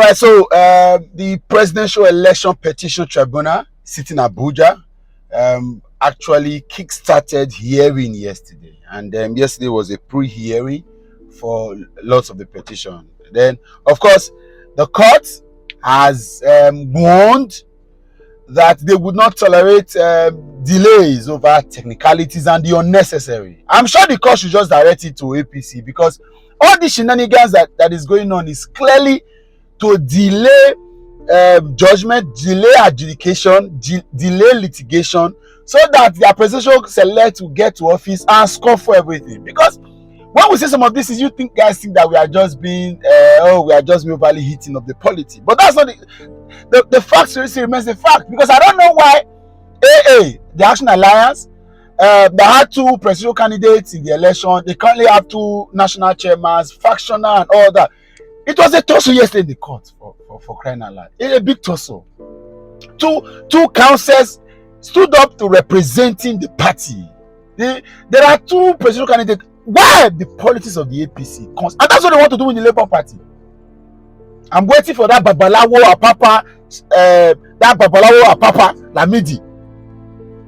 right, so the Presidential Election Petition Tribunal sitting Abuja actually kick-started hearing yesterday, and yesterday was a pre-hearing for lots of the petition. Then, of course, the court has warned that they would not tolerate delays over technicalities and the unnecessary. I'm sure the court should just direct it to APC, because all the shenanigans that is going on is clearly to delay judgment, delay adjudication, delay litigation, so that the presidential select will get to office and score for everything. Because when we say some of this, is you guys think that we are just being we are just overly hitting of the polity, but that's not the fact. Seriously remains the fact, because I don't know why the Action Alliance, they had 2 presidential candidates in the election. They currently have 2 national chairmen, factional and all that. It was a tussle yesterday in the court for crying out loud. A big tussle. Two councils stood up to representing the party. There are 2 presidential candidates. Why the politics of the APC comes, and that's what they want to do in the Labour Party. I'm waiting for that Babalawo Apapa Lamidi.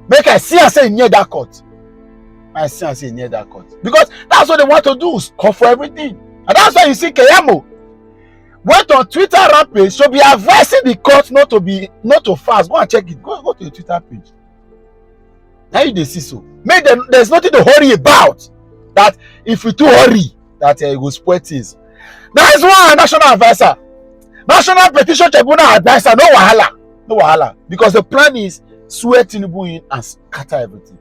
Make I see and say near that court. I see and say near that court, because that's what they want to do, call for everything. And that's why you see Keyamo went on Twitter rampage to be advising the court not to fast. Go and check it. Go to the Twitter page. Now you see so. There's nothing to hurry about. That if we too hurry, that it will spoil things. There is one national advisor, National Petition Tribunal advisor. No wahala, because the plan is swear Tinubu in and scatter everything.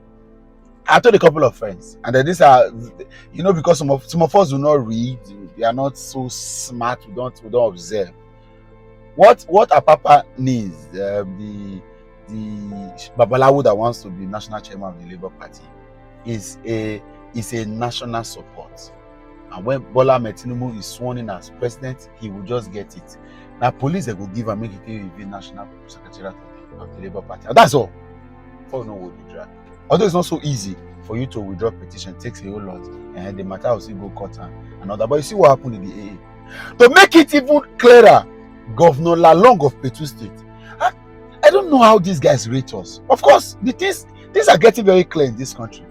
I told a couple of friends, and then these are, because some of us do not read, we are not so smart, we don't observe. What Apapa needs, the Babalawo that wants to be national chairman of the Labour Party, is a national support. And when Bola Ahmed Tinubu is sworn in as president, he will just get it. Now police they will give and make it a national secretariat of the Labour Party. And that's all. For no will be drag. Although it's not so easy for you to withdraw petition, it takes a whole lot, and the matter will still go court and all that. But you see what happened in the AA. To make it even clearer, Governor Lalong of Plateau State, I don't know how these guys rate us. Of course, the things are getting very clear in this country,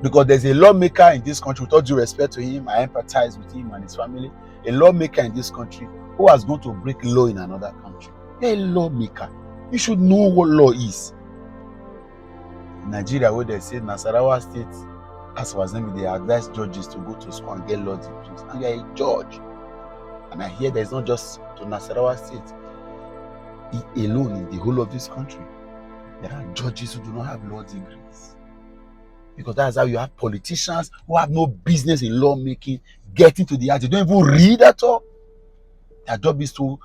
because there's a lawmaker in this country, with all due respect to him, I empathize with him and his family, a lawmaker in this country who has gone to break law in another country. A lawmaker. You should know what law is. In Nigeria, where they say Nasarawa State, as was named, they advise judges to go to school and get law degrees. And you are a judge. And I hear there's not just to Nasarawa State alone in the whole of this country. There are judges who do not have law degrees. Because that's how you have politicians who have no business in lawmaking getting to the act. They don't even read at all. Their job is to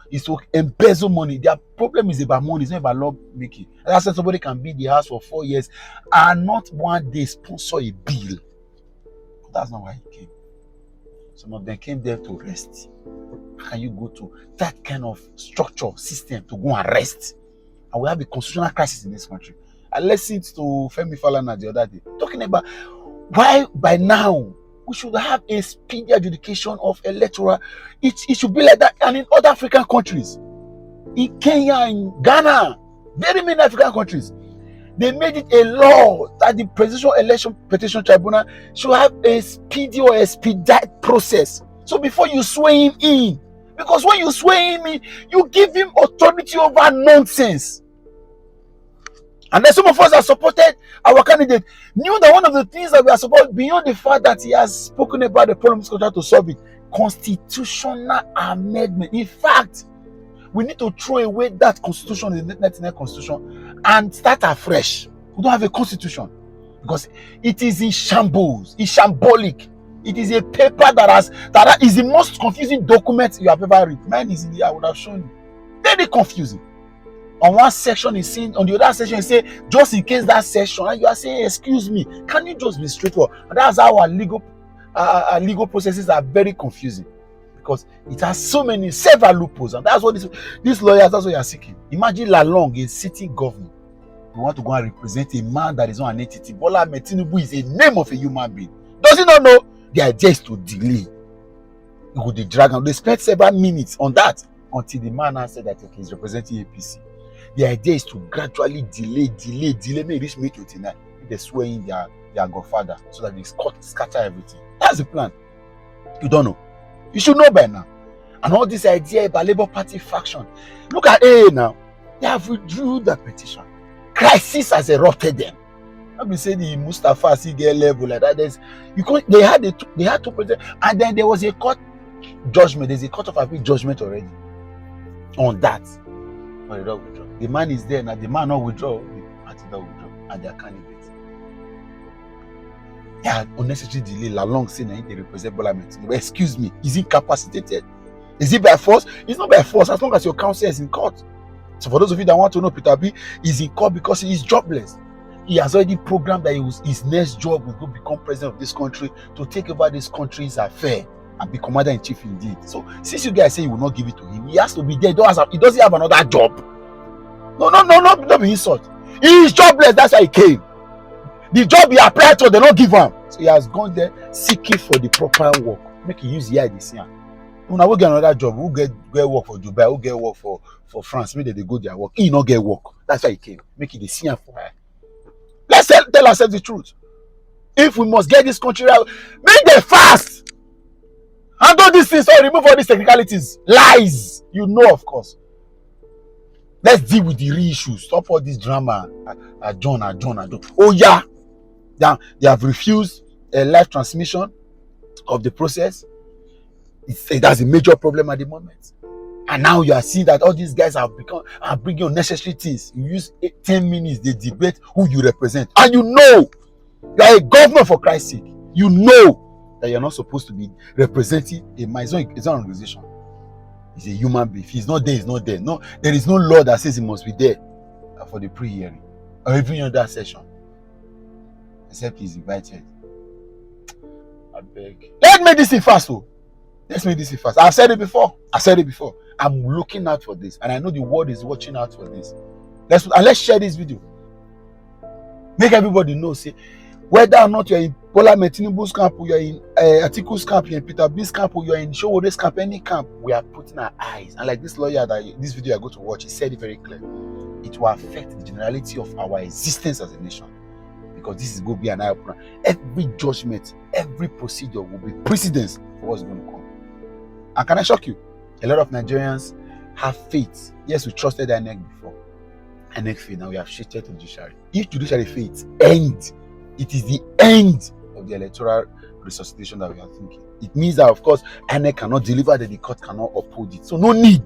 embezzle money. Their problem is about money, it's not about lawmaking. That's why somebody can be in the house for 4 years and not one day sponsor a bill. But that's not why he came. Some of them came there to rest. How can you go to that kind of structure, system to go and rest? And we have a constitutional crisis in this country. I listened to Femi Falana the other day talking about why by now we should have a speedy adjudication of electoral. It should be like that, and in other African countries, in Kenya, in Ghana, very many African countries, they made it a law that the Presidential Election Petition Tribunal should have a speedy or expedite process. So before you swear him in, because when you swear him in, you give him authority over nonsense. And then some of us that supported our candidate knew that one of the things that we are supporting, beyond the fact that he has spoken about the problems to solve it, constitutional amendment. In fact, we need to throw away that constitution, the 1999 constitution, and start afresh. We don't have a constitution because it is in shambles. It's shambolic. It is a paper that is the most confusing document you have ever read. Mine is in the, I would have shown you. Very confusing. On one section is saying, on the other section you say, just in case that section, and you are saying, excuse me, can you just be straightforward? And that's how our legal processes are very confusing, because it has several loopholes, and that's what these lawyers, that's what you are seeking. Imagine Lalong, a sitting governor, you want to go and represent a man that is not an entity. Bola Ahmed Tinubu is a name of a human being. Does he not know? The idea is to delay. It would drag, and they spent several minutes on that. until the man now said that okay, he's representing APC. The idea is to gradually delay, may reach May 29. They swear in their godfather so that they scatter everything. That's the plan. You don't know. You should know by now. And all this idea about Labour Party faction. Look at A now. They have withdrew the petition. Crisis has erupted them. I've been saying the Mustafa Sige level like that. They had to present, and then there was a court judgment. There's a court of appeal judgment already on that. But they don't withdraw. The man is there now. The man not withdraw. The party don't withdraw, and they are candidates. They are unnecessary delay. Lalong saying that they represent Bola Tinubu. Excuse me, is he incapacitated? Is it by force? It's not by force as long as your counsel is in court. So for those of you that want to know, Peter B is in court because he is jobless. He has already programmed that his next job will go become president of this country to take over this country's affair and be commander-in-chief indeed. So since you guys say you will not give it to him, he has to be there. He doesn't have another job. No, don't be insult. He is jobless, that's why he came. The job he applied to, they don't give him. So he has gone there seeking for the proper work. Make him use the idea. When I will get another job, we'll get work for Dubai, we'll get work for France. Maybe they go their work. He not get work. That's why he came. Make it the scene for her. Let's tell ourselves the truth. If we must get this country out, make them fast. Handle these things, so remove all these technicalities. Lies. You know, of course. Let's deal with the real issues. Stop all this drama. John. Oh, yeah. They have refused a live transmission of the process. That's a major problem at the moment. And now you are seeing that all these guys are bringing unnecessary things. You use 10 minutes, they debate who you represent. And you know, you are a governor for Christ's sake. You know that you're not supposed to be representing his own organization. He's a human being. If he's not there, he's not there. No, there is no law that says he must be there for the pre-hearing or even in that session. Except he's invited. I beg. Let's make this thing fast, though. Let's make this fast. I've said it before. I'm looking out for this, and I know the world is watching out for this. Let's share this video. Make everybody know. Say whether or not you're in Bola Tinubu's camp, or you're in Atiku's camp, you're in Peter B's camp, or you're in Showore's camp, any camp, we are putting our eyes. And like this lawyer this video I go to watch, he said it very clear. It will affect the generality of our existence as a nation, because this is going to be an eye-opener. Every judgment, every procedure will be precedence for what's going to come. And can I shock you? A lot of Nigerians have faith. Yes, we trusted INEC before. INEC faith, now we have shifted to judiciary. If judiciary faith end, it is the end of the electoral resuscitation that we are thinking. It means that, of course, INEC cannot deliver that the court cannot uphold it. So no need.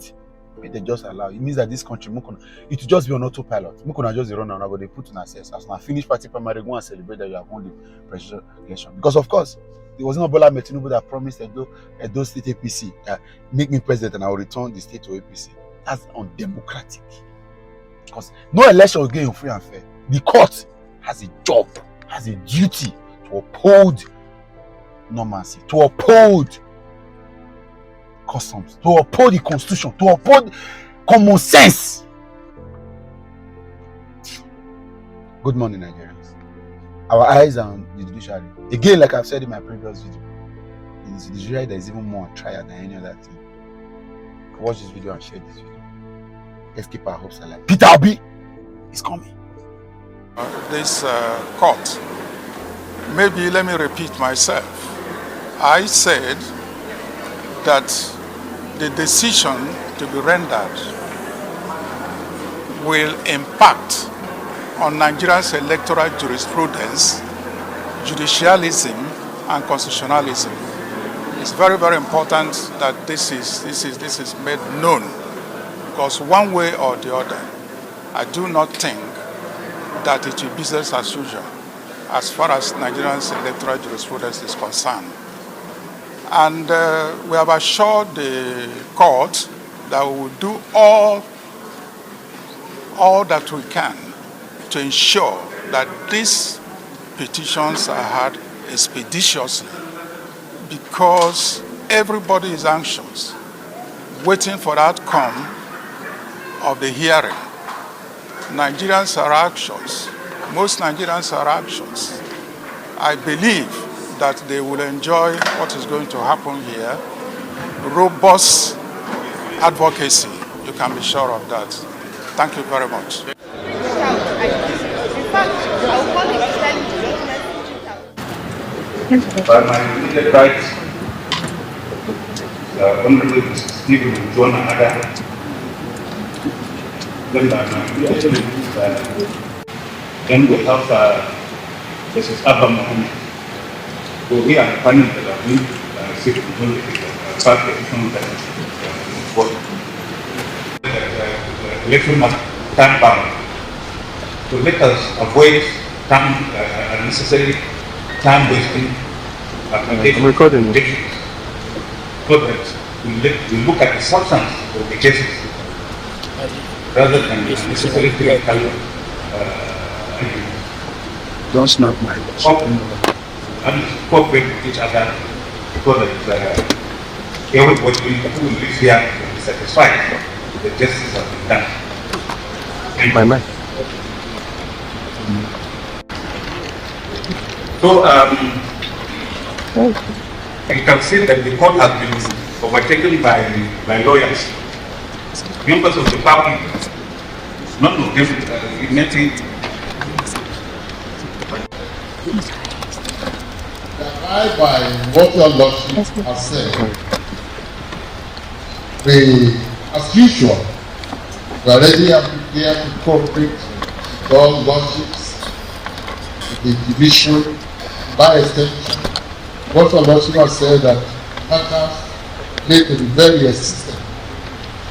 They just allow. It means that this country, it will just be on autopilot. We can just run around, but they put in access. As now finish party primary, go and celebrate that you have won the presidential election. Because of course, it was not Bola Tinubu that promised Edo State APC that make me president and I will return the state to APC. That's undemocratic. Because no election will get free and fair. The court has a job, has a duty to uphold normalcy, to uphold customs, to uphold the constitution, to uphold common sense. Good morning, Nigerians. Our eyes are on the judiciary. Again, like I've said in my previous video, it is the judiciary that is even more on trial than any other thing. Watch this video and share this video. Let's keep our hopes alive. Peter Obi is coming. This court, maybe let me repeat myself. I said that the decision to be rendered will impact on Nigeria's electoral jurisprudence, judicialism, and constitutionalism. It's very, very important that this is made known, because one way or the other, I do not think that it will be business as usual as far as Nigeria's electoral jurisprudence is concerned. And we have assured the court that we will do all that we can to ensure that these petitions are heard expeditiously, because everybody is anxious, waiting for the outcome of the hearing. Nigerians are anxious. Most Nigerians are anxious. I believe that they will enjoy what is going to happen here. Robust advocacy. You can be sure of that. Thank you very much. By my immediate right, Honorable Stephen John Ada, then by my immediate then we have Mrs. Abba Mohammed, who we are planning to have petition that election must stand bound to let us avoid time unnecessary time wasting predictions, so that we look at the substance of the cases rather than necessarily theoretical Don't snap my watch. And cooperate with each other so that everybody who lives here will be satisfied with the justice has been done. My man. So, you can see that the court has been overtaken by lawyers, members of the public, none of them igniting. By what your lordship has said, as usual, we are ready and prepared to cooperate with all lordships, the division, by extension. What your lordship has said that matters relate to the very existence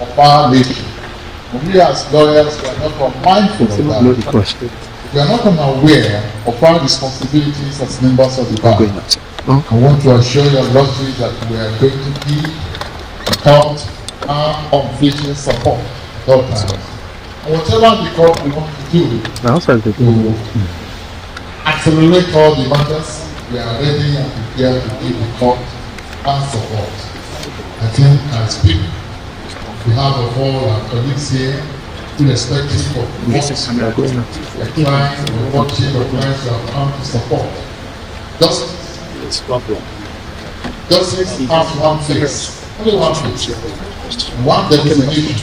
of our nation. We as lawyers, we are not mindful of that. We are not unaware of our responsibilities as members of the bar. I want to assure your lordship that we are going to give without our unflinching support at all times. And whatever the court we want to do to accelerate all the matters, we are ready and prepared to give the court our support. I think I speak on behalf of all our colleagues here, irrespective of what the client or watching or clients have come to support. Justice has one face, only one face, one definition,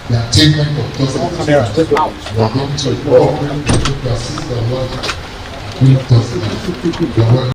the attainment of justice. We are going to cooperate to assist the Lord with justice.